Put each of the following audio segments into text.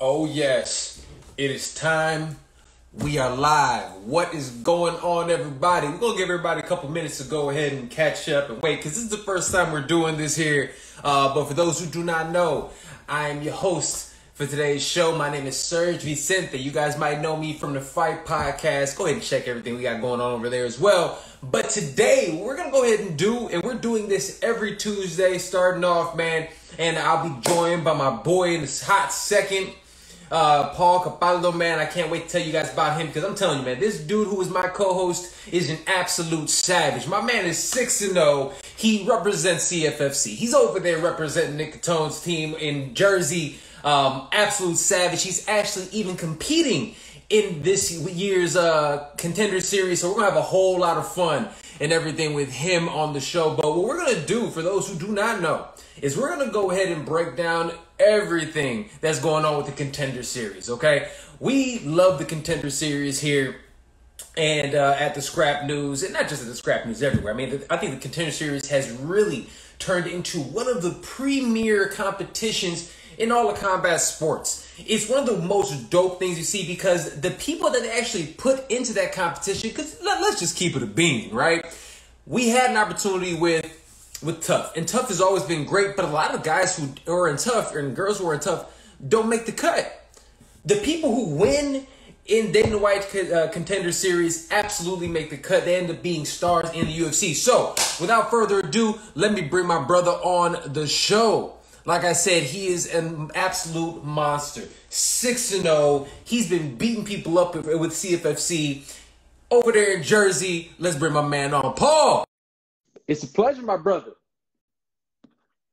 Oh yes, it is time. We are live. What is going on, everybody? We're going to give everybody a couple minutes to go ahead and catch up and wait, because this is the first time we're doing this here. But for those who do not know, I am your host for today's show. My name is Sergio Vicente. You guys might know me from the Fight Podcast. Go ahead and check everything we got going on over there as well. But today, we're going to go ahead and we're doing this every Tuesday, starting off, man. And I'll be joined by my boy in this hot second, Paul Capaldo, man. I can't wait to tell you guys about him, because I'm telling you, man, this dude who is my co-host is an absolute savage. My man is 6-0. He represents CFFC. He's over there representing Nick Catone's team in Jersey. Absolute savage. He's actually even competing in this year's Contender Series, so we're going to have a whole lot of fun and everything with him on the show. But what we're going to do, for those who do not know, is we're going to go ahead and break down everything that's going on with the Contender Series, okay? We love the Contender Series here and at the Scrap News, and not just at the Scrap News, everywhere. I mean, I think the Contender Series has really turned into one of the premier competitions in all of combat sports. It's one of the most dope things you see, because the people that actually put into that competition, because let's just keep it a bean, right? We had an opportunity with Tough, and Tough has always been great, but a lot of guys who are in Tough and girls who are in Tough don't make the cut. The people who win in Dana White Contender Series absolutely make the cut. They end up being stars in the UFC. So, without further ado, let me bring my brother on the show. Like I said, he is an absolute monster. 6-0. He's been beating people up with CFFC over there in Jersey. Let's bring my man on. Paul! It's a pleasure, my brother.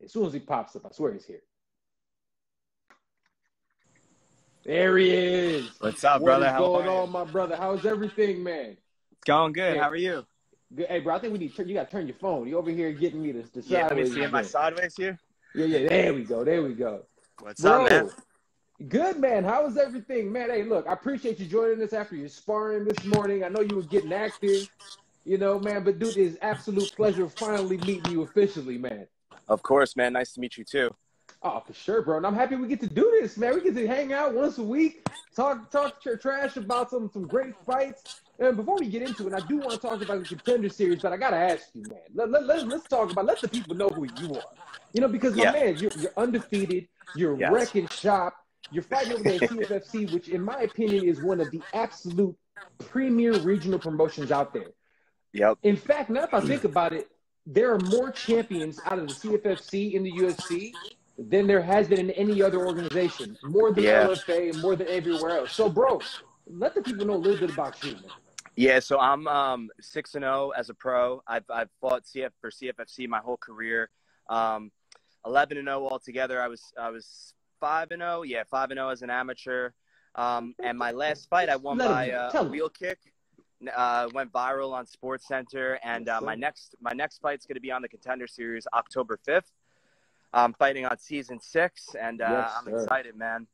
As soon as he pops up, I swear he's here. There he is. What's up, brother? What is going on, my brother? How's everything, man? It's going good. Hey, how are you? Good. Hey, bro, I think you got to turn your phone. You over here getting me the sideways. Yeah, let me see. Am I sideways here? Yeah. There we go. What's Bro, up, man? Good, man. How is everything, man? Hey, look, I appreciate you joining us after your sparring this morning. I know you were getting active. You know, man, but dude, it's absolute pleasure finally meeting you officially, man. Of course, man. Nice to meet you, too. Oh, for sure, bro. And I'm happy we get to do this, man. We get to hang out once a week, talk trash about some great fights. And before we get into it, I do want to talk about the Contender Series, but I got to ask you, man. Let's talk about, let the people know who you are. You know, because, my man, you're undefeated. You're wrecking shop. You're fighting over there at CFFC, which, in my opinion, is one of the absolute premier regional promotions out there. Yep. In fact, now if I think about it, there are more champions out of the CFFC in the UFC than there has been in any other organization. More than LFA and more than everywhere else. So, bro, let the people know a little bit about you, man. Yeah, so I'm 6-0 as a pro. I've fought for CFFC my whole career. 11-0 altogether. I was 5-0. Yeah, 5-0 as an amateur. And my last fight, I won by a wheel kick. Went viral on Sports Center, and my next fight's going to be on the Contender Series October 5th. I'm fighting on season 6, and I'm excited, man.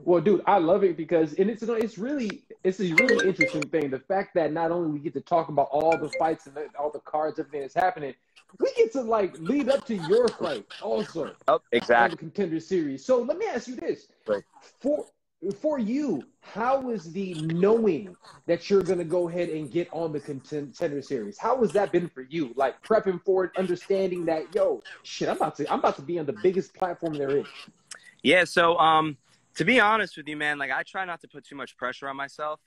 Well, dude, I love it because it's a really interesting thing. The fact that not only we get to talk about all the fights and all the cards, everything that's happening, we get to lead up to your fight also. Oh, exactly. On the Contender Series. So let me ask you this: For you, how was the knowing that you're going to go ahead and get on the Contender Series? How has that been for you? Like prepping for it, understanding that, yo, shit, I'm about to be on the biggest platform there is. Yeah, so to be honest with you, man, I try not to put too much pressure on myself.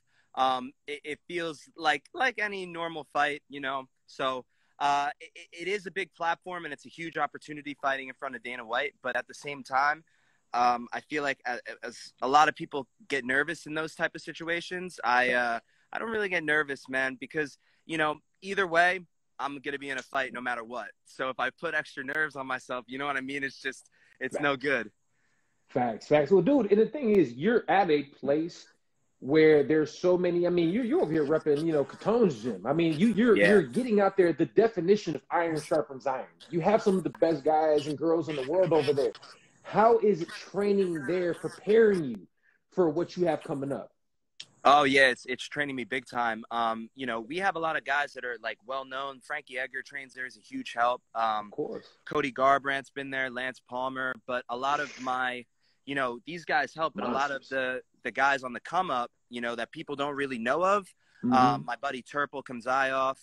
It feels like any normal fight, you know. So it is a big platform, and it's a huge opportunity fighting in front of Dana White. But at the same time, I feel like as a lot of people get nervous in those type of situations, I don't really get nervous, man, because, you know, either way, I'm going to be in a fight no matter what. So if I put extra nerves on myself, you know what I mean? It's no good. Facts. Well, dude, and the thing is, you're at a place where there's so many. I mean, you're over here repping, you know, Catone's gym. I mean, you're getting out there the definition of iron sharpens iron. You have some of the best guys and girls in the world over there. How is training there preparing you for what you have coming up? Oh yeah, it's training me big time. You know, we have a lot of guys that are well known. Frankie Edgar trains there, is a huge help. Of course. Cody Garbrandt's been there, Lance Palmer, but a lot of my you know, these guys help, but a lot of the guys on the come up, you know, that people don't really know of. My buddy Turple Kamzayoff,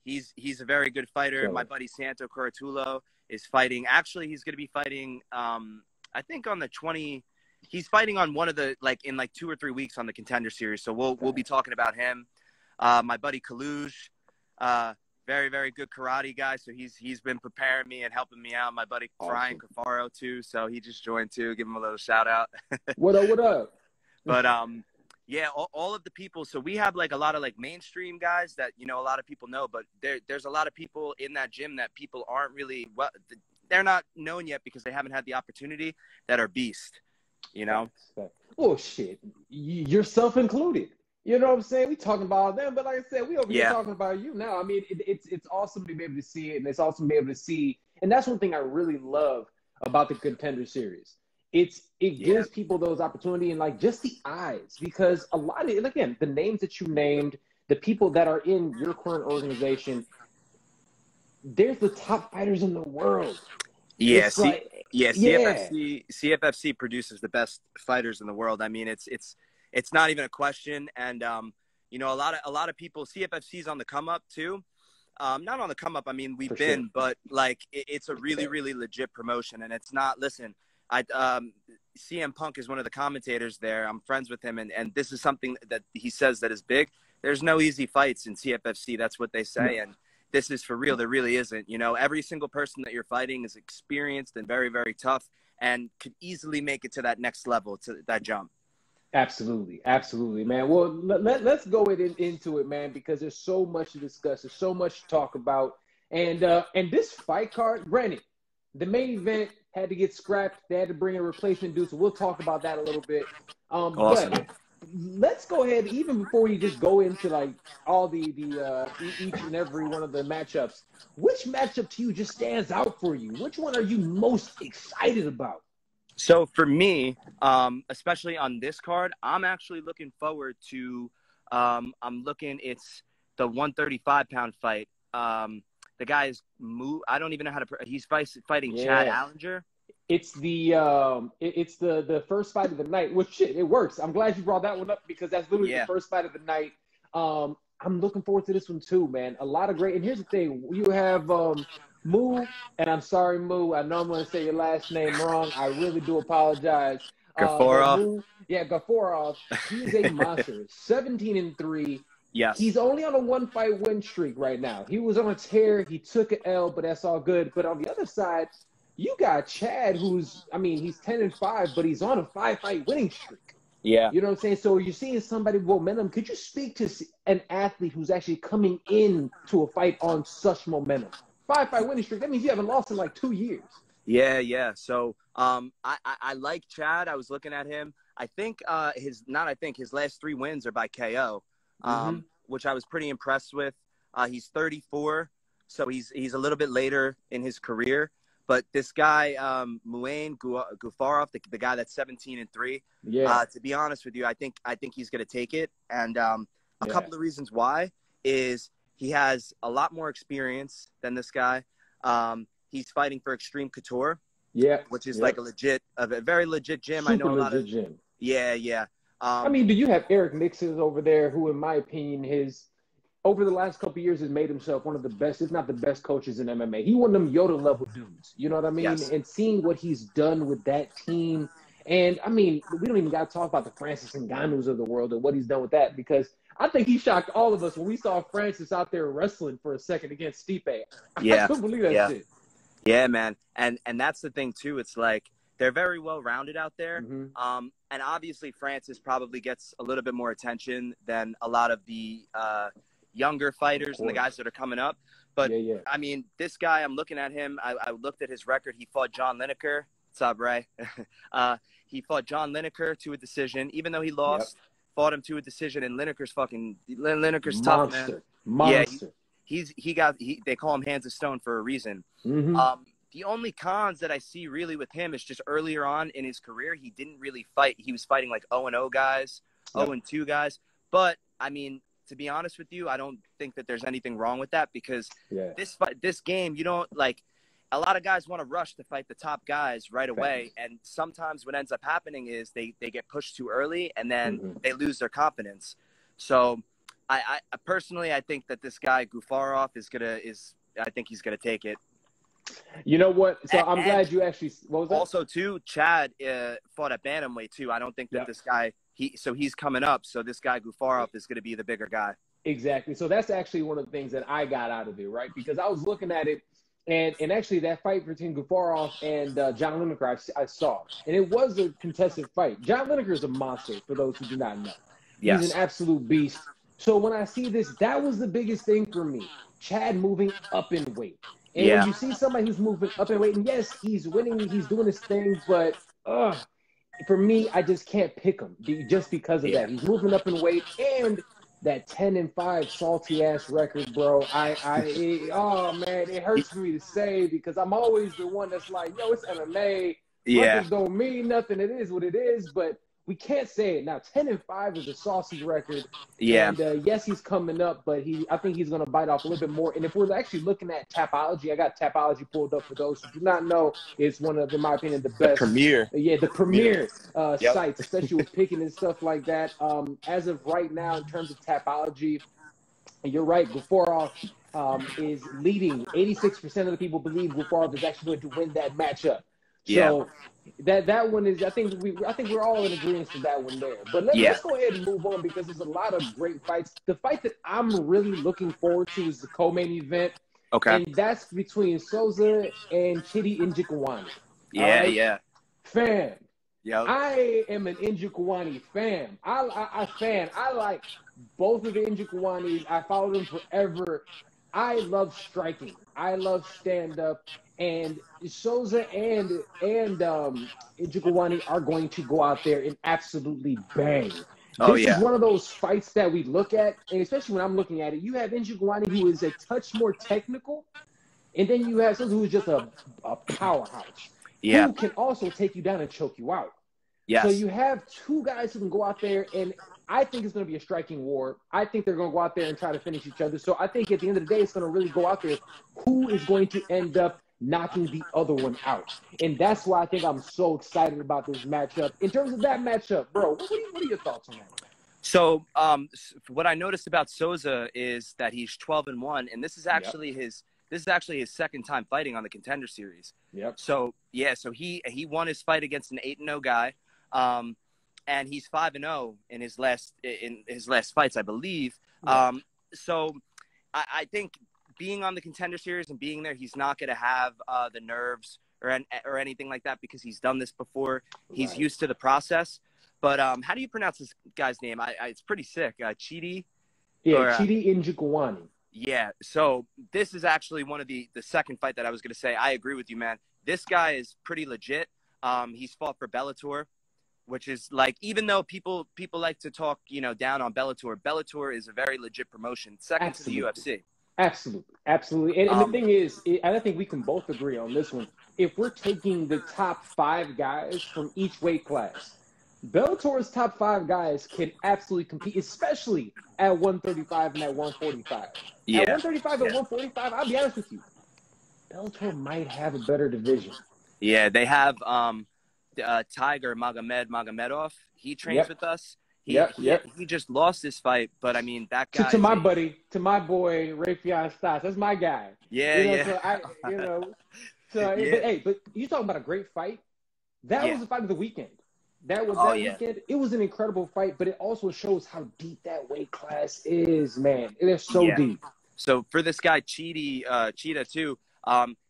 he's a very good fighter. My buddy Santo Coratulo is fighting. Actually, he's going to be fighting, I think on the 20. He's fighting on one of the, like, in like 2 or 3 weeks on the Contender Series. So we'll be talking about him. My buddy Kaluj, very, very good karate guy. So he's been preparing me and helping me out. My buddy Brian Cafaro too. So he just joined too. Give him a little shout out. What up? What up? But yeah, all of the people. So we have like a lot of like mainstream guys that, you know, a lot of people know. But there's a lot of people in that gym that people aren't really they're not known yet because they haven't had the opportunity, that are beast. You know? Oh, shit. Yourself included. You know what I'm saying? We talking about them, but like I said, we over here talking about you now. I mean, it's awesome to be able to see it, and it's awesome to be able to see. And that's one thing I really love about the Contender Series. It gives people those opportunity and like just the eyes, because a lot of, again, the names that you named, the people that are in your current organization, they're the top fighters in the world. Yeah, CFFC produces the best fighters in the world. I mean, it's not even a question. And you know, a lot of people, CFFC's on the come up too. Not on the come up. I mean, we've been, but like it's a really, really legit promotion. And it's not. Listen, CM Punk is one of the commentators there. I'm friends with him, and this is something that he says that is big. There's no easy fights in CFFC. That's what they say, and this is for real. There really isn't. You know, every single person that you're fighting is experienced and very, very tough, and could easily make it to that next level, to that jump. Absolutely. Absolutely, man. Well, let's go into it, man, because there's so much to discuss. There's so much to talk about. And this fight card, granted, the main event had to get scrapped. They had to bring a replacement dude, so we'll talk about that a little bit. Awesome. But let's go ahead, even before we just go into like all the each and every one of the matchups, which matchup to you just stands out for you? Which one are you most excited about? So for me, especially on this card, I'm actually looking forward to it's the 135-pound fight. The guy is I don't even know how to. He's fighting Chad Allinger. It's the first fight of the night. Well, shit, it works. I'm glad you brought that one up, because that's literally the first fight of the night. I'm looking forward to this one too, man. A lot of great. And here's the thing: you have Moo, and I'm sorry, Moo. I know I'm going to say your last name wrong. I really do apologize. Gaforov. Gaforov. He's a monster. 17-3. Yes. He's only on a 1-fight win streak right now. He was on a tear. He took an L, but that's all good. But on the other side, you got Chad, who's, I mean, he's 10-5, but he's on a 5-fight winning streak. Yeah. You know what I'm saying? So you're seeing somebody with momentum. Could you speak to an athlete who's actually coming in to a fight on such momentum? 5-fight winning streak. That means you haven't lost in like 2 years. Yeah. So I like Chad. I was looking at him. I think his last 3 wins are by KO, which I was pretty impressed with. He's 34, so he's a little bit later in his career. But this guy, Muain Gufarov, the guy that's 17-3, to be honest with you, I think he's going to take it. And a couple of reasons why is he has a lot more experience than this guy. He's fighting for Extreme Couture, which is like a very legit gym. Super I know a lot of gym. Yeah. I mean, do you have Eric Nixon over there, who, in my opinion, over the last couple of years has made himself one of the best, if not the best, coaches in MMA. He one of them Yoda-level dudes. You know what I mean? Yes. And seeing what he's done with that team. And, I mean, we don't even got to talk about the Francis Ngannous of the world and what he's done with that, because I think he shocked all of us when we saw Francis out there wrestling for a second against Stipe. I couldn't believe that shit. Yeah, man. And that's the thing, too. It's like they're very well-rounded out there. And obviously Francis probably gets a little bit more attention than a lot of the younger fighters and the guys that are coming up. But, I mean, this guy, I'm looking at him. I looked at his record. He fought John Lineker. What's up, Ray? He fought John Lineker to a decision. Even though he lost, fought him to a decision. And Lineker's tough, man. Monster. Yeah, they call him Hands of Stone for a reason. The only cons that I see really with him is just earlier on in his career, he didn't really fight. He was fighting like 0-0 guys, 0-2 guys. But, I mean, to be honest with you, I don't think that there's anything wrong with that, because this game, you don't like, a lot of guys want to rush to fight the top guys right away. And sometimes what ends up happening is they get pushed too early and then they lose their confidence. So I personally, I think that this guy Gufarov I think he's going to take it. You know what? So I'm glad you actually, what was that? Also too, Chad fought at bantamweight too. I don't think that this guy, he's coming up. So this guy Gufarov is going to be the bigger guy. Exactly. So that's actually one of the things that I got out of it, right? Because I was looking at it, and actually that fight between Gufarov and John Lineker, I saw. And it was a contested fight. John Lineker is a monster, for those who do not know. Yes. He's an absolute beast. So when I see this, that was the biggest thing for me. Chad moving up in weight. And when you see somebody who's moving up in weight, and yes, he's winning, he's doing his thing, but for me, I just can't pick him just because of that. He's moving up in weight, and that 10-5 salty ass record, bro. Oh man, it hurts for me to say because I'm always the one that's like, yo, it's MMA. Records don't mean nothing. It is what it is, but we can't say it now. 10-5 is a saucy record. And yes, he's coming up, but I think he's going to bite off a little bit more. And if we're actually looking at Tapology, I got Tapology pulled up for those who do not know. It's one of, in my opinion, the best. The premier sites, especially with picking and stuff like that. As of right now, in terms of Tapology, you're right. Gufarov is leading. 86% of the people believe Gufarov is actually going to win that matchup. So that one is, I think we're all in agreement with that one there. But let's go ahead and move on because there's a lot of great fights. The fight that I'm really looking forward to is the co-main event. Okay. And that's between Souza and Chidi Njokuani. Fam. I am an Njokuani fan. I like both of the Njokuanis. I followed them forever. I love striking. I love stand-up. And Souza and Njokuani are going to go out there and absolutely bang. This is one of those fights that we look at, and especially when I'm looking at it, you have Njokuani who is a touch more technical, and then you have Souza who's just a powerhouse. Who can also take you down and choke you out. So you have two guys who can go out there, and I think it's going to be a striking war. I think they're going to go out there and try to finish each other. So I think at the end of the day, it's going to really go out there who is going to end up knocking the other one out. And that's why I think I'm so excited about this matchup. In terms of that matchup, bro, what are your thoughts on that? So what I noticed about Souza is that he's 12-1, and this is actually his second time fighting on the Contender Series. So he won his fight against an 8-0 guy, and he's 5-0 in his last fights, I believe. So I think being on the Contender Series and being there, he's not going to have the nerves or anything like that because he's done this before. He's used to the process. But how do you pronounce this guy's name? It's pretty sick. Chidi? Chidi Njokuani. Yeah, so this is actually one of the second fight that I was going to say. I agree with you, man. This guy is pretty legit. He's fought for Bellator, which is like, even though people like to talk, down on Bellator is a very legit promotion, second to the UFC. Absolutely. And the thing is, I think we can both agree on this one. If we're taking the top 5 guys from each weight class, Bellator's top 5 guys can absolutely compete, especially at 135 and at 145. At 135 and 145, I'll be honest with you, Bellator might have a better division. Yeah, they have Tiger Magomedov. He trains with us. He just lost this fight, but I mean that guy. To my boy Rafion Stas. That's my guy. But you talking about a great fight? That was the fight of the weekend. Weekend. It was an incredible fight, but it also shows how deep that weight class is, man. It is so deep. So for this guy Cheetah too,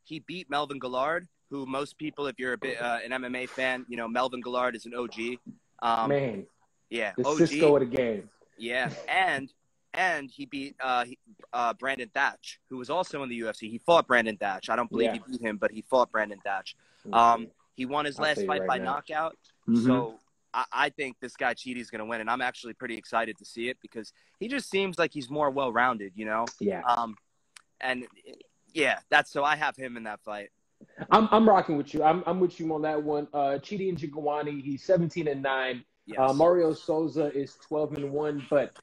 he beat Melvin Gillard, who most people, if you're a bit an MMA fan, Melvin Gillard is an OG. Man. Yeah, the OG. Cisco of the game. Yeah, and he beat Brandon Thatch, who was also in the UFC. He fought Brandon Thatch. I don't believe he beat him, but he fought Brandon Thatch. He won his last fight by knockout. So I think this guy Cheaty is going to win, and I'm actually pretty excited to see it because he just seems like he's more well-rounded, that's so I have him in that fight. I'm rocking with you. I'm with you on that one. Chidi Njokuani, he's 17-9. Mario Souza is 12-1, but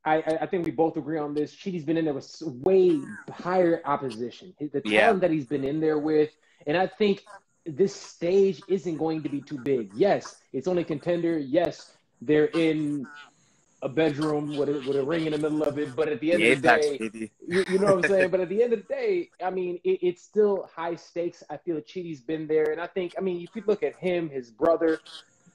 I think we both agree on this. Chidi's been in there with way higher opposition. The Yeah. talent that he's been in there with, and I think this stage isn't going to be too big. Yes, it's only contender. Yes, they're in a bedroom with a ring in the middle of it. But at the end The of the Apex, day, baby. you know what I'm saying? But at the end of the day, I mean, it's still high stakes. I feel Chidi's been there. And I think, I mean, if you look at him, his brother,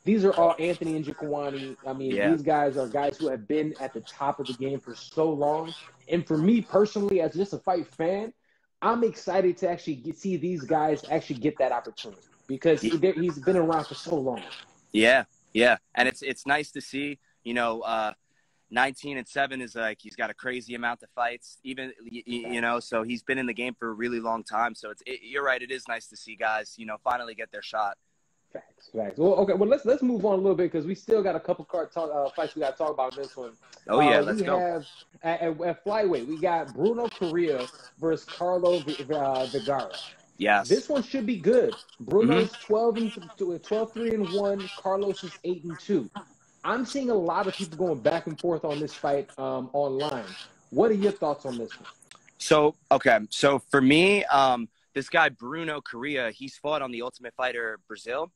these are all Anthony and Jaquani. I mean, Yeah. these guys are guys who have been at the top of the game for so long. And for me personally, as just a fight fan, I'm excited to actually see these guys actually get that opportunity because he's been around for so long. Yeah, yeah, and it's nice to see. 19-7 is like he's got a crazy amount of fights. Even so he's been in the game for a really long time. So you're right. It is nice to see guys finally get their shot. Facts. Well, okay. Well, let's move on a little bit because we still got a couple fights we got to talk about in this one. Oh yeah, let's go. We have at flyweight we got Bruno Correa versus Carlo Vergara. Yes. This one should be good. Bruno's 12-3-1. Carlos is 8-2. I'm seeing a lot of people going back and forth on this fight online. What are your thoughts on this one? So for me, this guy Bruno Correa, he's fought on the Ultimate Fighter Brazil.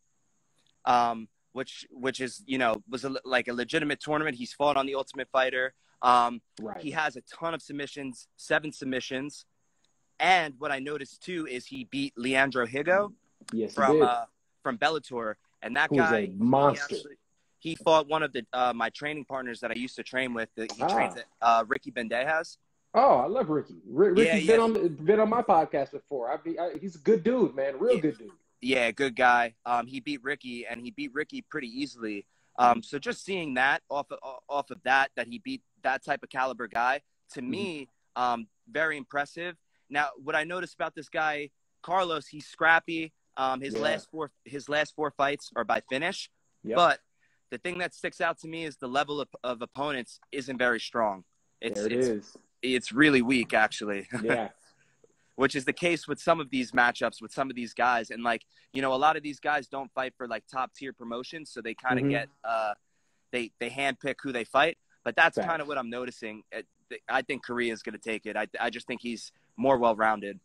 Which is was like a legitimate tournament. He's fought on the Ultimate Fighter. Right. He has a ton of submissions, 7 submissions, and what I noticed too is he beat Leandro Higo from Bellator, and that guy, a monster. He fought one of the my training partners that I used to train with. He trains at Ricky Bandejas. Oh, I love Ricky. Ricky's been on my podcast before. He's a good dude, man. Good dude. Yeah, good guy. He beat Ricky, and he beat Ricky pretty easily. So just seeing that off of that he beat that type of caliber guy, to me, very impressive. Now, what I noticed about this guy, Carlos, he's scrappy. His last 4 fights are by finish. Yep. But the thing that sticks out to me is the level of opponents isn't very strong. It's really weak, actually. Yeah. Which is the case with some of these matchups with some of these guys. And a lot of these guys don't fight for top tier promotions. So they kind of get, they handpick who they fight. But that's kind of what I'm noticing. I think Korea is going to take it. I just think he's more well-rounded.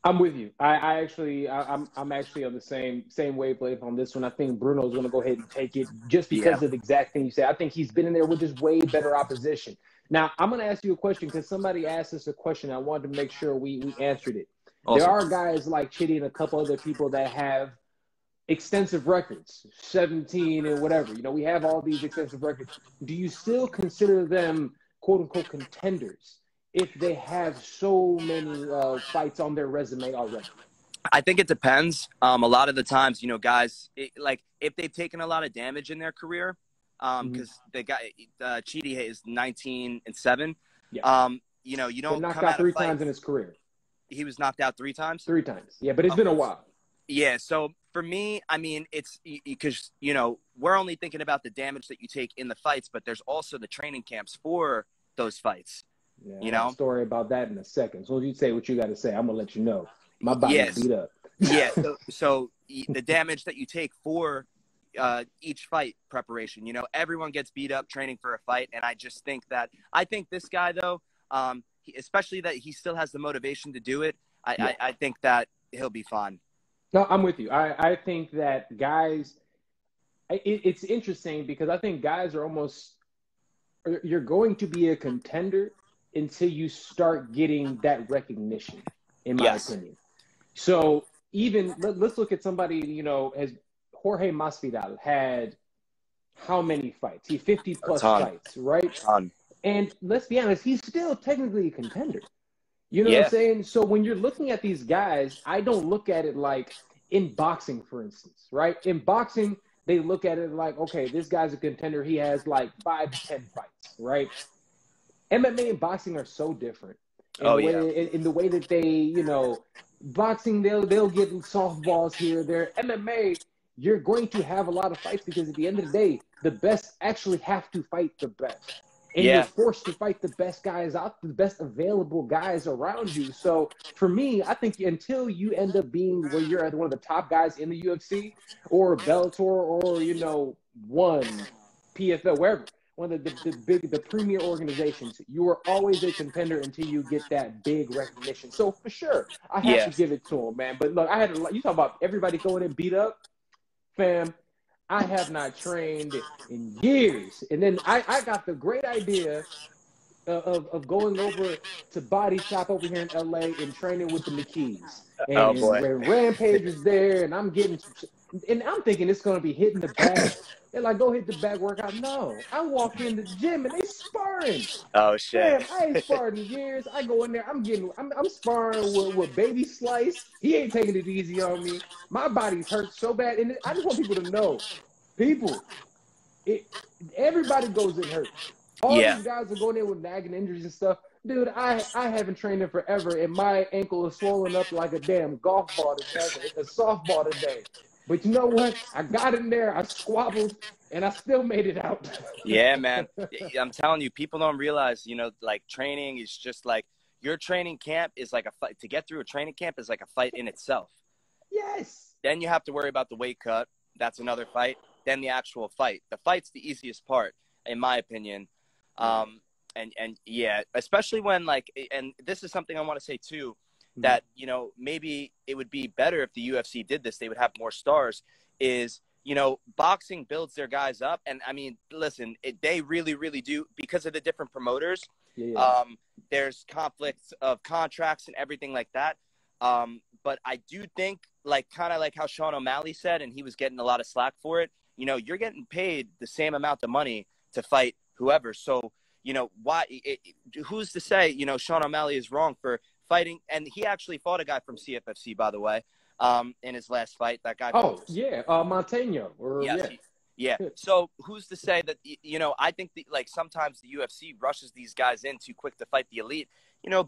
I'm with you. I'm actually on the same wavelength on this one. I think Bruno's going to go ahead and take it just because of the exact thing you said. I think he's been in there with just way better opposition. Now, I'm going to ask you a question because somebody asked us a question. I wanted to make sure we answered it. Awesome. There are guys like Chidi and a couple other people that have extensive records, 17 and whatever. We have all these extensive records. Do you still consider them, quote-unquote, contenders if they have so many fights on their resume already? I think it depends. A lot of the times, guys, if they've taken a lot of damage in their career, because the guy Chidi is 19-7. Yeah. You don't knocked come out out 3 times in his career. He was knocked out 3 times. 3 times. Yeah, but it's been a while. Yeah. So for me, I mean, it's because we're only thinking about the damage that you take in the fights, but there's also the training camps for those fights. Yeah, I'll story about that in a second. So if you say what you got to say, I'm gonna let you know. My body's beat up. Yeah. So the damage that you take for each fight preparation, everyone gets beat up training for a fight. And I just think this guy though, especially that he still has the motivation to do it. I think that he'll be fine. No, I'm with you. I think that guys, it's interesting because I think guys are you're going to be a contender until you start getting that recognition, in my opinion. So even let's look at somebody, as Jorge Masvidal had how many fights? 50 plus fights, right? And let's be honest, he's still technically a contender. You know what I'm saying? So when you're looking at these guys, I don't look at it like in boxing, for instance, right? In boxing, they look at it like, okay, this guy's a contender. He has 5 to 10 fights, right? MMA and boxing are so different. In the way that they, boxing, they'll get softballs here, there. MMA, you're going to have a lot of fights because at the end of the day, the best actually have to fight the best. And you're forced to fight the best guys out, the best available guys around you. So for me, I think until you end up being where you're one of the top guys in the UFC or Bellator or, one PFL, one of the premier organizations, you are always a contender until you get that big recognition. So for sure, I have to give it to him, man. But look, you talk about everybody going in beat up, fam. I have not trained in years, and then I got the great idea of going over to Body Shop over here in LA and training with the McKees. Oh And boy. when Rampage is there, and I'm getting and I'm thinking it's gonna be hitting the bag. They're like, go hit the bag workout. No, I walk in the gym and they sparring. Oh shit. Man, I ain't sparred in years. I go in there, I'm sparring with Baby Slice. He ain't taking it easy on me. My body's hurt so bad, and I just want people to know, everybody goes in hurt. All these guys are going in with nagging injuries and stuff. Dude, I haven't trained in forever, and my ankle is swollen up like a damn golf ball today, a softball today. But you know what? I got in there, I squabbled, and I still made it out. Yeah, man. I'm telling you, people don't realize, like training is just like your training camp is like a fight. To get through a training camp is like a fight in itself. Yes. Then you have to worry about the weight cut. That's another fight. Then the actual fight. The fight's the easiest part, in my opinion. And yeah, especially when and this is something I want to say too, that, maybe it would be better if the UFC did this. They would have more stars is, boxing builds their guys up. And I mean, listen, they really, really do because of the different promoters. Yeah. There's conflicts of contracts and everything like that. But I do think kind of like how Sean O'Malley said, and he was getting a lot of slack for it. You're getting paid the same amount of money to fight whoever. So, who's to say, Sean O'Malley is wrong for fighting? And he actually fought a guy from CFFC, by the way, in his last fight. That guy. Montano. Yeah. So who's to say that, I think sometimes the UFC rushes these guys in too quick to fight the elite,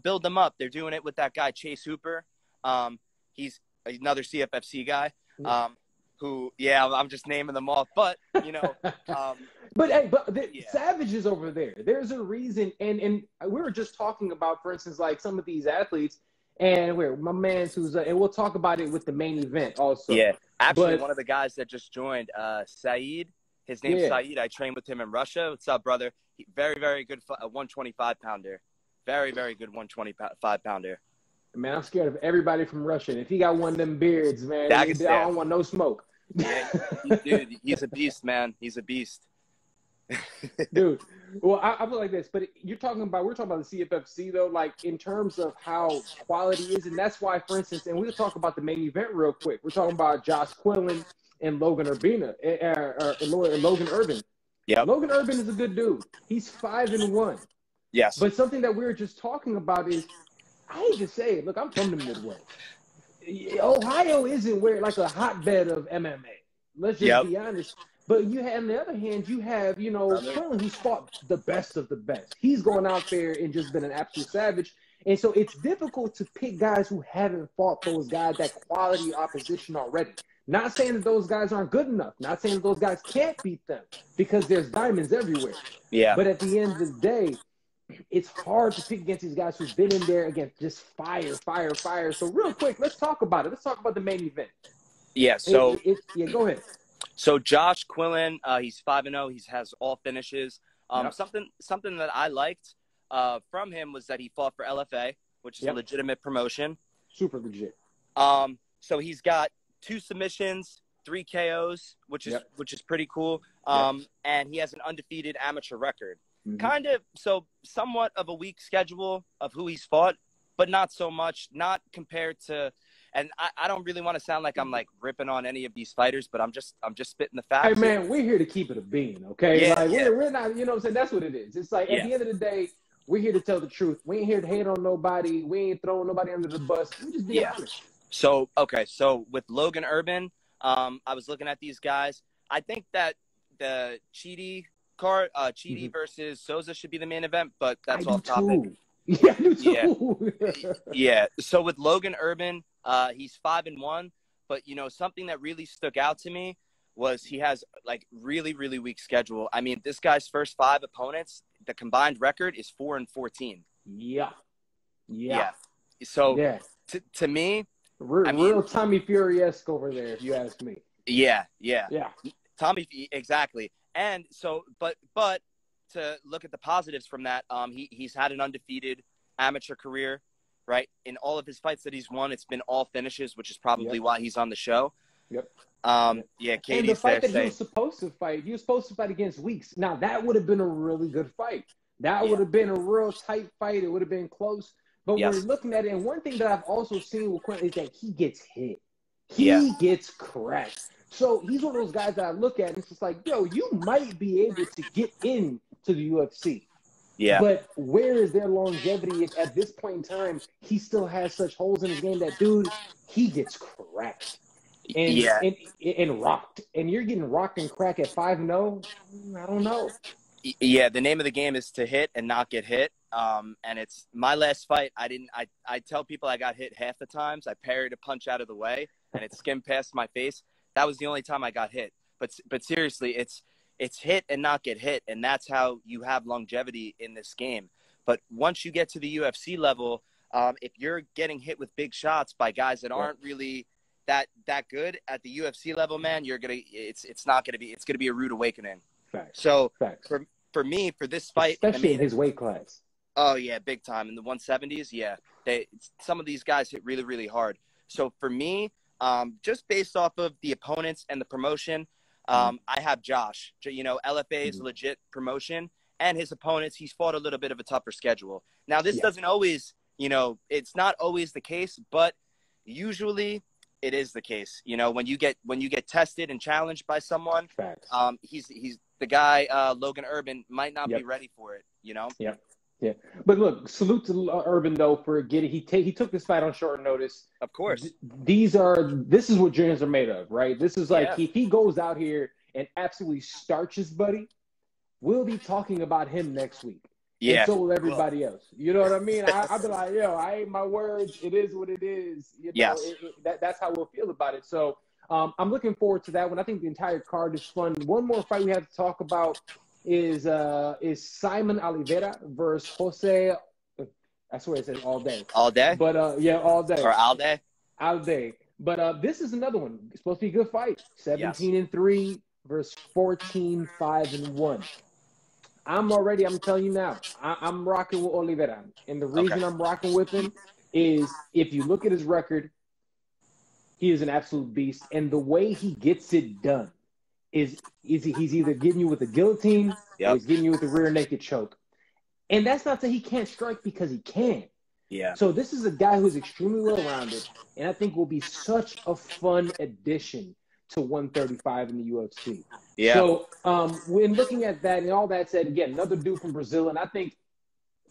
build them up. They're doing it with that guy, Chase Hooper. He's another CFFC guy. I'm just naming them off, but Savage is over there. There's a reason, and we were just talking about, for instance, like some of these athletes, and my man's and we'll talk about it with the main event also. Yeah, actually, one of the guys that just joined, Saeed. His name's Saeed. I trained with him in Russia. What's up, brother? Very, very good 125 pounder. Very, very good 125 pounder. Man, I'm scared of everybody from Russia. And if he got one of them beards, man, I don't want no smoke. Yeah, dude, he's a beast, man. He's a beast. Dude, well, I feel like this, but we're talking about the CFFC, though, like in terms of how quality is. And that's why, for instance, and we'll talk about the main event real quick. We're talking about Josh Quillen and Logan Urban. Yeah, Logan Urban is a good dude. He's 5-1. Yes. But something that we were just talking about is, I hate to say it, look, I'm from the Midwest. Ohio isn't like a hotbed of MMA. Let's just be honest. But on the other hand, you have, Quillen, who's fought the best of the best. He's going out there and just been an absolute savage. And so it's difficult to pick guys who haven't fought those guys, that quality opposition already. Not saying that those guys aren't good enough. Not saying that those guys can't beat them, because there's diamonds everywhere. Yeah. But at the end of the day, it's hard to pick against these guys who've been in there again, just fire. So real quick, let's talk about it. Let's talk about the main event. Yeah. So go ahead. So Josh Quillen, he's 5-0. He has all finishes. Something that I liked from him was that he fought for LFA, which is a legitimate promotion. Super legit. So he's got 2 submissions, 3 KOs, which is pretty cool. And he has an undefeated amateur record. Mm-hmm. Somewhat of a weak schedule of who he's fought, but not so much, not compared to, and I don't really want to sound like I'm ripping on any of these fighters, but I'm just spitting the facts. Hey man, we're here to keep it a bean, okay? We're not, you know what I'm saying? That's what it is. It's like at the end of the day, we're here to tell the truth. We ain't here to hate on nobody. We ain't throwing nobody under the bus. We just be honest. So with Logan Urban, I was looking at these guys. I think that the Chidi card, versus Souza should be the main event, but that's off topic. Yeah, I do too. Yeah. So with Logan Urban, he's 5-1, but something that really stuck out to me was he has really, really weak schedule. I mean, this guy's first 5 opponents, the combined record is 4-14. Yeah. So to me, real Tommy Fury-esque over there, if you ask me. Yeah. Tommy, exactly. And so, but to look at the positives from that, he's had an undefeated amateur career, right? In all of his fights that he's won, it's been all finishes, which is probably why he's on the show. Yep. Yeah, And Katie's the fight there that he was supposed to fight against Weeks. Now, that would have been a really good fight. That would have been a real tight fight. It would have been close. But we're looking at it, and one thing that I've also seen with Quillen is that he gets hit. He gets cracked. So he's one of those guys that I look at, and it's just like, yo, you might be able to get into the UFC. Yeah. But where is their longevity if at this point in time he still has such holes in his game that, dude, he gets cracked and rocked. And you're getting rocked and cracked at 5-0? I don't know. Yeah, the name of the game is to hit and not get hit. And it's my last fight. I tell people I got hit half the times. I parried a punch out of the way and it skimmed past my face. That was the only time I got hit. But seriously, it's hit and not get hit. And that's how you have longevity in this game. But once you get to the UFC level, if you're getting hit with big shots by guys that aren't really that good at the UFC level, man, it's going to be a rude awakening. Facts. So Facts. For me, for this fight, especially in his weight class. Oh yeah, big time in the 170s. Yeah, some of these guys hit really, really hard. So for me, just based off of the opponents and the promotion, I have Josh. You know, LFA's legit promotion, and his opponents. He's fought a little bit of a tougher schedule. Now this doesn't always, it's not always the case, but usually it is the case. You know, when you get tested and challenged by someone, he's the guy. Logan Urban might not be ready for it. You know. Yeah. Yeah, but look, salute to Urban though for getting he took this fight on short notice. Of course, this is what dreams are made of, right? This is like if he goes out here and absolutely starches Buddy, we'll be talking about him next week. Yeah, and so will everybody else. You know what I mean? I'll be like, yo, I ain't my words. It is what it is. You know, that's how we'll feel about it. So I'm looking forward to that one. I think the entire card is fun. One more fight we have to talk about is Simon Oliveira versus Jose. I swear it says all day. All day? But all day. Or Alday? Alday. But this is another one. It's supposed to be a good fight. 17-3 versus 14-5-1. I'm telling you now, I'm rocking with Oliveira. And the reason I'm rocking with him is if you look at his record, he is an absolute beast. And the way he gets it done is he's either getting you with a guillotine or he's getting you with a rear naked choke. And that's not that he can't strike, because he can. Yeah. So this is a guy who's extremely well-rounded, and I think will be such a fun addition to 135 in the UFC. Yeah. So when looking at that and all that said, again, another dude from Brazil, and I think,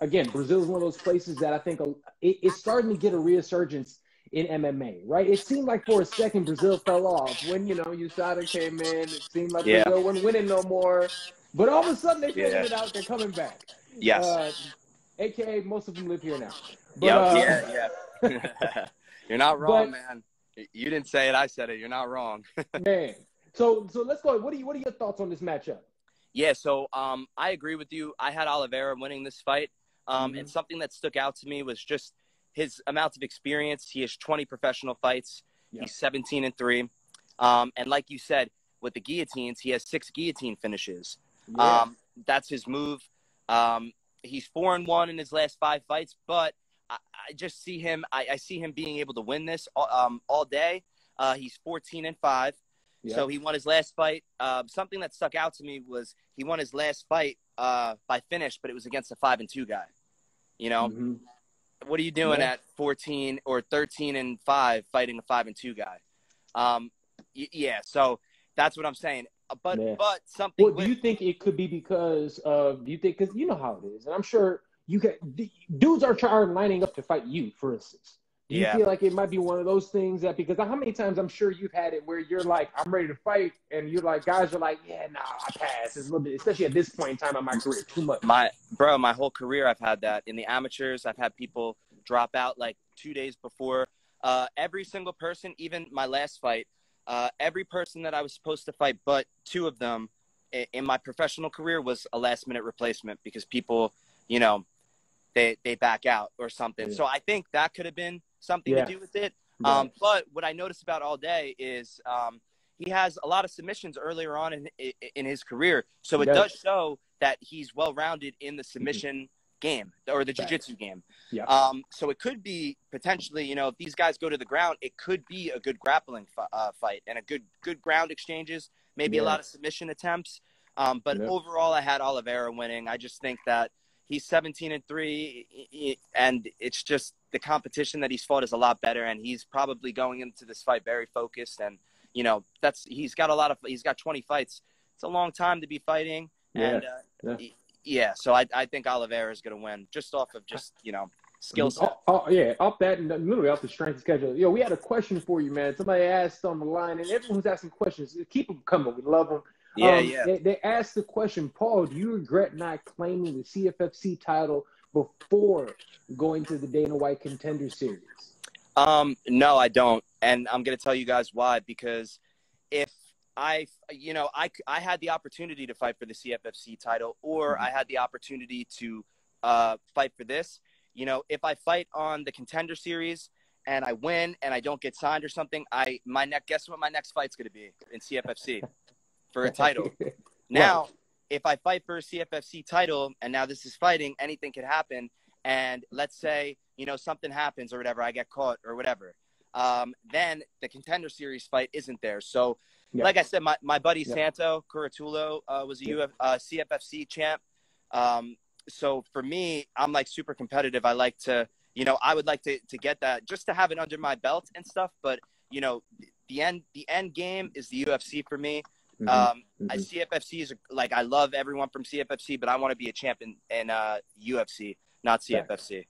again, Brazil is one of those places that I think it's starting to get a resurgence in MMA, right? It seemed like for a second Brazil fell off when, USADA came in. It seemed like Brazil wasn't winning no more. But all of a sudden they figured it out. They're coming back. Yes. AKA most of them live here now. But, You're not wrong, man. You didn't say it. I said it. You're not wrong. Man. So let's go. What are your thoughts on this matchup? Yeah, so I agree with you. I had Oliveira winning this fight. And something that stuck out to me was just his amount of experience. He has 20 professional fights. He's 17-3. And like you said, with the guillotines, he has 6 guillotine finishes. That's his move. He's 4-1 in his last 5 fights, but I just see him. I see him being able to win this all day. He's 14-5. So he won his last fight. Something that stuck out to me was he won his last fight by finish, but it was against a 5-2 guy. You know, what are you doing at 14 or 13-5 fighting a 5-2 guy? So that's what I'm saying. But something. Well, do you think it could be because of? Do you think because you know how it is, and I'm sure dudes are lining up to fight you, for instance. Do you feel like it might be one of those things that because how many times I'm sure you've had it where you're like, I'm ready to fight, and you're like, guys are like, I pass. It's a little bit, especially at this point in time in my career, too much. My whole career I've had that. In the amateurs, I've had people drop out like 2 days before. Every single person, even my last fight, every person that I was supposed to fight, but 2 of them in my professional career was a last-minute replacement because people, they back out or something. So I think that could have been something to do with it. But what I noticed about all day is he has a lot of submissions earlier on in his career. So it does show that he's well-rounded in the submission game or the jiu-jitsu game. Yeah. So it could be potentially, you know, if these guys go to the ground, it could be a good grappling fight and a good ground exchanges, maybe a lot of submission attempts. But overall, I had Oliveira winning. I just think that he's 17-3, and it's just the competition that he's fought is a lot better, and he's probably going into this fight very focused. And you know, he's got 20 fights. It's a long time to be fighting, and so I think Oliveira is going to win just off of you know, skill set. Off that, literally off the strength of schedule. Yo, we had a question for you, man. Somebody asked on the line, and everyone's asking questions. Keep them coming. We love them. They asked the question, Paul, do you regret not claiming the CFFC title before going to the Dana White Contender Series? No, I don't. And I'm going to tell you guys why. Because if I had the opportunity to fight for the CFFC title, or I had the opportunity to fight for this, you know, if I fight on the Contender Series and I win and I don't get signed or something, guess what my next fight's going to be in CFFC? For a title. Now, if I fight for a CFFC title and now this is fighting, anything could happen. And let's say, you know, something happens or whatever, I get caught or whatever. Then the Contender Series fight isn't there. So, like I said, my buddy Santo Curatulo was a CFFC champ. So for me, I'm like super competitive. I like to, you know, I would like to get that just to have it under my belt and stuff. But, you know, the end game is the UFC for me. CFFC is like, I love everyone from CFFC, but I want to be a champ in UFC, not CFFC.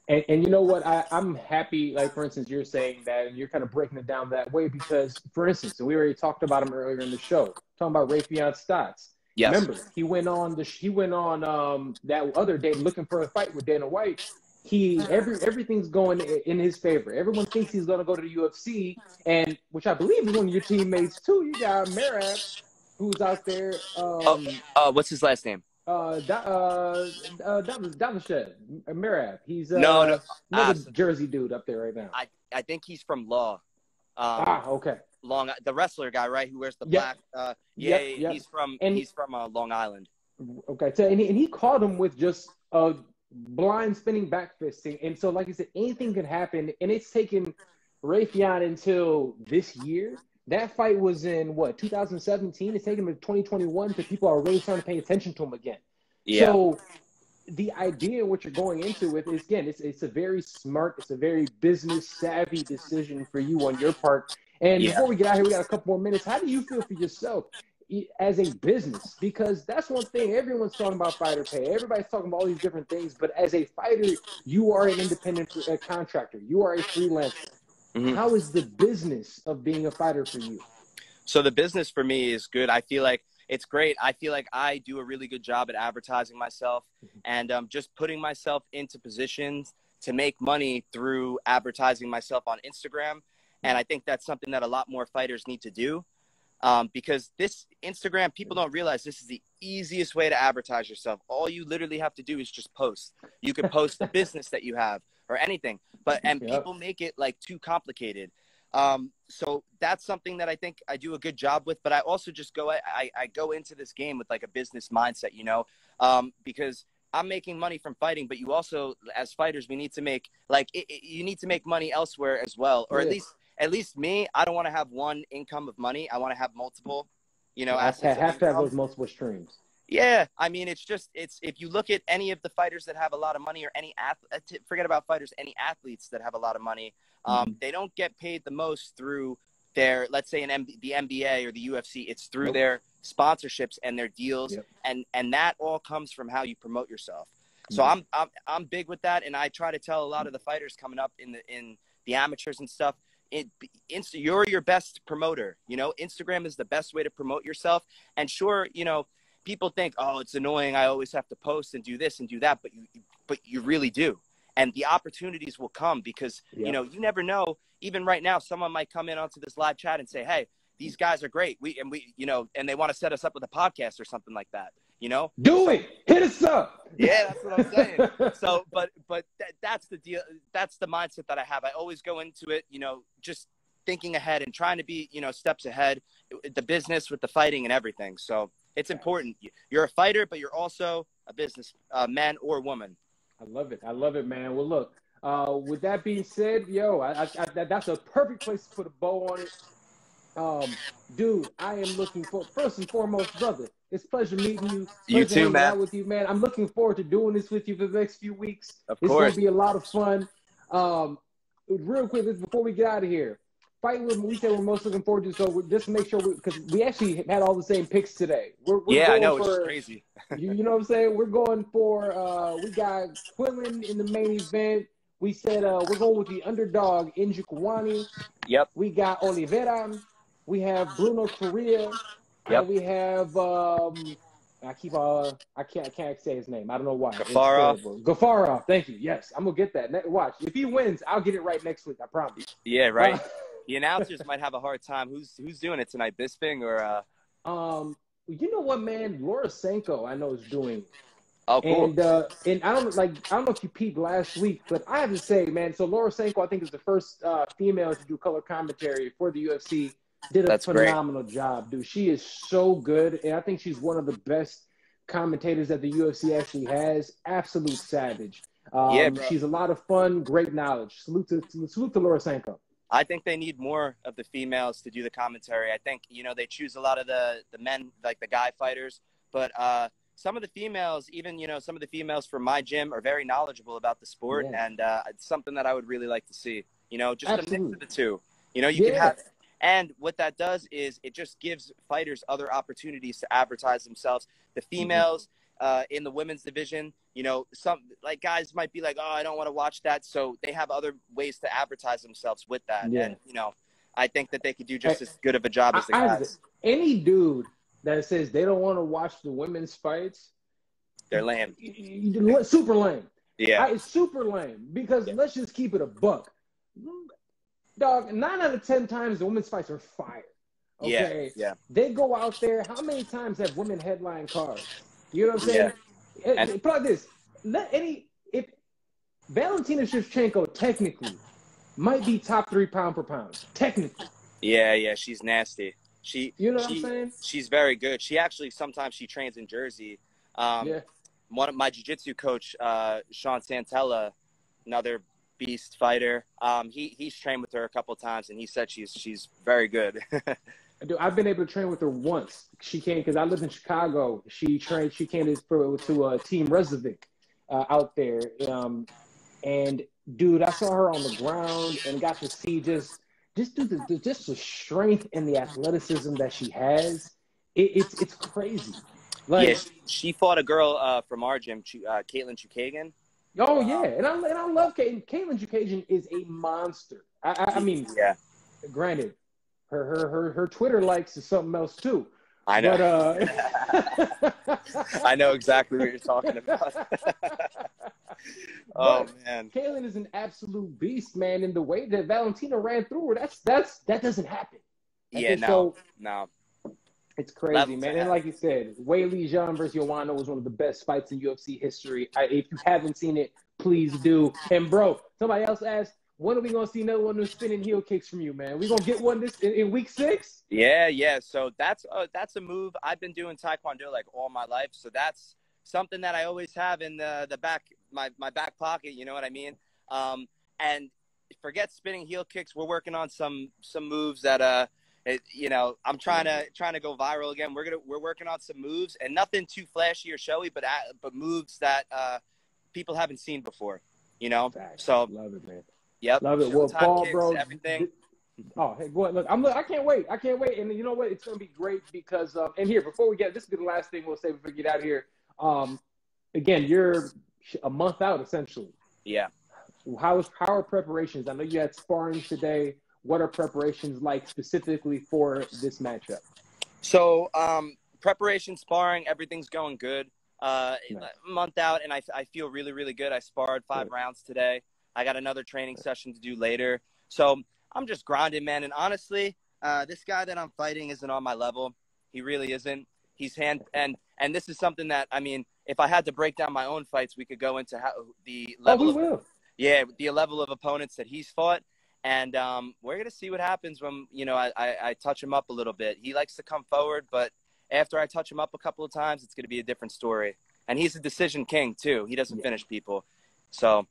And you know what? I'm happy, like, for instance, you're saying that and you're kind of breaking it down that way because, for instance, and we already talked about him earlier in the show, talking about Rafion Stotts. Yes. Remember, he went on that other day looking for a fight with Dana White. Everything's going in his favor. Everyone thinks he's going to go to the UFC, and which I believe is one of your teammates too. You got Merab, who's out there. What's his last name? Davashev, Merab. He's another Jersey dude up there right now. I think he's from Law. Okay. The wrestler guy, right? Who wears the black? He's from Long Island. Okay, so and he caught him with just a blind spinning back fisting, and so like I said, anything could happen, and it's taken Rafion until this year. That fight was in 2017. It's taken him to 2021 because people are really starting to pay attention to him again. So the idea what you're going into with is, again, it's a very smart, it's a very business savvy decision for you on your part. And before we get out here, we got a couple more minutes. How do you feel for yourself as a business? Because that's one thing. Everyone's talking about fighter pay. Everybody's talking about all these different things. But as a fighter, you are an independent contractor. You are a freelancer. Mm-hmm. How is the business of being a fighter for you? So the business for me is good. I feel like it's great. I feel like I do a really good job at advertising myself and just putting myself into positions to make money through advertising myself on Instagram. And I think that's something that a lot more fighters need to do. Because this Instagram, people don't realize this is the easiest way to advertise yourself. All you literally have to do is just post. You can post the business that you have or anything, and people make it like too complicated. So that's something that I think I do a good job with, but I also just I go into this game with like a business mindset, you know, because I'm making money from fighting, but you also, as fighters, we need to make you need to make money elsewhere as well, or at least me, I don't want to have one income of money. I want to have multiple, you know, assets. Have to have those multiple streams. Yeah. I mean, it's if you look at any of the fighters that have a lot of money or forget about fighters, any athletes that have a lot of money, they don't get paid the most through their, let's say the NBA or the UFC. It's through their sponsorships and their deals. And that all comes from how you promote yourself. So I'm big with that. And I try to tell a lot of the fighters coming up in the amateurs and stuff, you're your best promoter. You know, Instagram is the best way to promote yourself. And sure, you know, people think, oh, it's annoying, I always have to post and do this and do that, but you really do. And the opportunities will come because, you know, you never know. Even right now, someone might come in onto this live chat and say, hey, these guys are great. We, you know, and they want to set us up with a podcast or something like that, you know? Do it. Hit us up. Yeah, that's what I'm saying. So, but that's the deal. That's the mindset that I have. I always go into it, you know, just thinking ahead and trying to be, you know, steps ahead, the business with the fighting and everything. So It's important. You're a fighter, but you're also a business man or woman. I love it. I love it, man. Well, look, with that being said, yo, that's a perfect place to put a bow on it. Dude, I am looking for, first and foremost, brother, it's a pleasure meeting you. You Pleasure too, hanging man. out with you, man. I'm looking forward to doing this with you for the next few weeks. Of It's course. going to be a lot of fun. Real quick, before we get out of here, fight we said we're most looking forward to, so just to make sure, because we actually had all the same picks today. We're Yeah, I know, for, which is crazy. you know what I'm saying? We're going for, we got Quillen in the main event. We said we're going with the underdog, Njokuani. Yep. We got Oliveira. We have Bruno Correa. Yep. And we have I can't say his name. I don't know why. Gafarov. Thank you. Yes, I'm gonna get that. Watch. If he wins, I'll get it right next week. I promise. Yeah, right. The announcers might have a hard time. Who's doing it tonight? Bisping or you know what, man? Laura Sanko, I know, is doing. Oh, cool. And I don't know if you peeped last week, but I have to say, man. So Laura Sanko, I think, is the first female to do color commentary for the UFC. Did a phenomenal job, dude. She is so good, and I think she's one of the best commentators that the UFC actually has. Absolute savage. Yeah, bro. She's a lot of fun, great knowledge. Salute to Laura Sanko. I think they need more of the females to do the commentary. I think, they choose a lot of the men, like the guy fighters, but some of the females, even, some of the females from my gym are very knowledgeable about the sport, and it's something that I would really like to see, just a mix of the two. You can have. And what that does is it just gives fighters other opportunities to advertise themselves. The females in the women's division, some guys might be like, oh, I don't want to watch that. So they have other ways to advertise themselves with that. Yeah. And, I think that they could do just as good of a job as the guys. Any dude that says they don't want to watch the women's fights, they're lame. Super lame. Yeah. It's super lame because let's just keep it a buck. Dog, 9 out of 10 times the women's fights are fire. Okay? Yeah. They go out there. How many times have women headline cards? You know what I'm saying? Yeah. Put like this. If Valentina Shevchenko technically might be top 3 pound per pound. Technically. Yeah, she's nasty. You know what I'm saying? She's very good. Sometimes she trains in Jersey. One of my jiu-jitsu coach, Sean Santella, another beast fighter. He's trained with her a couple times, and he said she's very good. Dude, I've been able to train with her once. She came because I live in Chicago. She came to Team Rezovic out there, and dude, I saw her on the ground and got to see just the strength and the athleticism that she has. It's crazy. She fought a girl from our gym, Caitlin Chukagian. Oh yeah, and I love Caitlin. Caitlin Chukagian is a monster. I mean, granted, her Twitter likes is something else too. I know. But, I know exactly what you're talking about. Oh man, Caitlin is an absolute beast, man. In the way that Valentina ran through her, that doesn't happen. No. It's crazy, man. And like you said, Wei Li Zhang versus Joanna was one of the best fights in UFC history. If you haven't seen it, please do. And, bro, somebody else asked, when are we going to see another one of those spinning heel kicks from you, man? We going to get one in week 6? Yeah. So that's a move. I've been doing Taekwondo all my life. So that's something that I always have in the back, my back pocket. You know what I mean? And forget spinning heel kicks. We're working on some moves that I'm trying to go viral again. We're working on some moves, and nothing too flashy or showy, but moves that people haven't seen before. So love it, man. Yep. Love it. Well, Paul, kicks, bro. Everything. Hey, go ahead. Look, I can't wait. And you know what? It's gonna be great because and here before we get this will be the last thing we'll say before we get out of here. Again, you're a month out essentially. Yeah. How are preparations? I know you had sparring today. What are preparations like specifically for this matchup? So, preparation, sparring, everything's going good. Nice. A month out, and I feel really, really good. I sparred 5 rounds today. I got another training session to do later. So I'm just grinding, man. And honestly, this guy that I'm fighting isn't on my level. He really isn't. He's and this is something that, I mean, if I had to break down my own fights, we could go into the level the level of opponents that he's fought. And we're going to see what happens when, I touch him up a little bit. He likes to come forward, but after I touch him up a couple of times, it's going to be a different story. And he's a decision king too. He doesn't finish people. So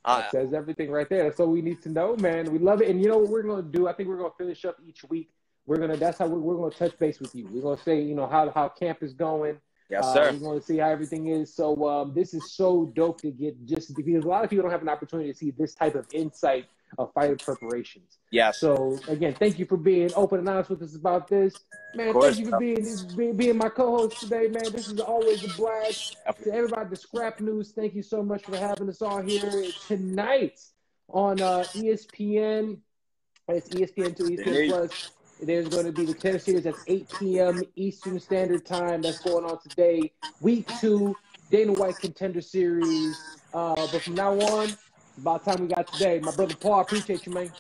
that says everything right there. That's all we need to know, man. We love it. And you know what we're going to do? I think we're going to finish up each week. That's how we're going to touch base with you. We're going to say, you know, how camp is going. Yes, sir. We're going to see how everything is. So this is so dope to get, just because a lot of people don't have an opportunity to see this type of insight of fighter preparations. Yes. So again, thank you for being open and honest with us about this, man. Thank you for being my co-host today, man. This is always a blast. To everybody at the Scrap News, thank you so much for having us all here tonight on ESPN. It's ESPN2, ESPN Plus. There's going to be the Contender Series at 8 p.m. Eastern Standard Time. That's going on today. Week 2, Dana White Contender Series. But from now on, about time we got today. My brother Paul, I appreciate you, man.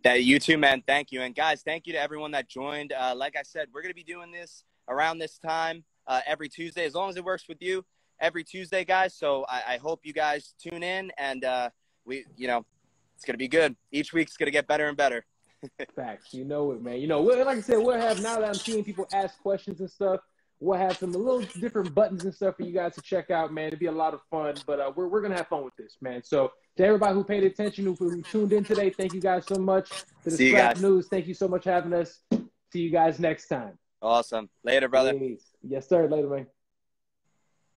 You too, man. Thank you. And guys, thank you to everyone that joined. Like I said, we're going to be doing this around this time every Tuesday, as long as it works with you, every Tuesday, guys. So I hope you guys tune in, and it's going to be good. Each week's going to get better and better. Facts. You know it, man. You know, like I said, we'll have, now that I'm seeing people ask questions and stuff, we'll have some little different buttons and stuff for you guys to check out, man. It'll be a lot of fun, but we're going to have fun with this, man. So to everybody who paid attention, who tuned in today, thank you guys so much. To the Scrap News, thank you so much for having us. See you guys next time. Awesome. Later, brother. Peace. Yes, sir. Later, man.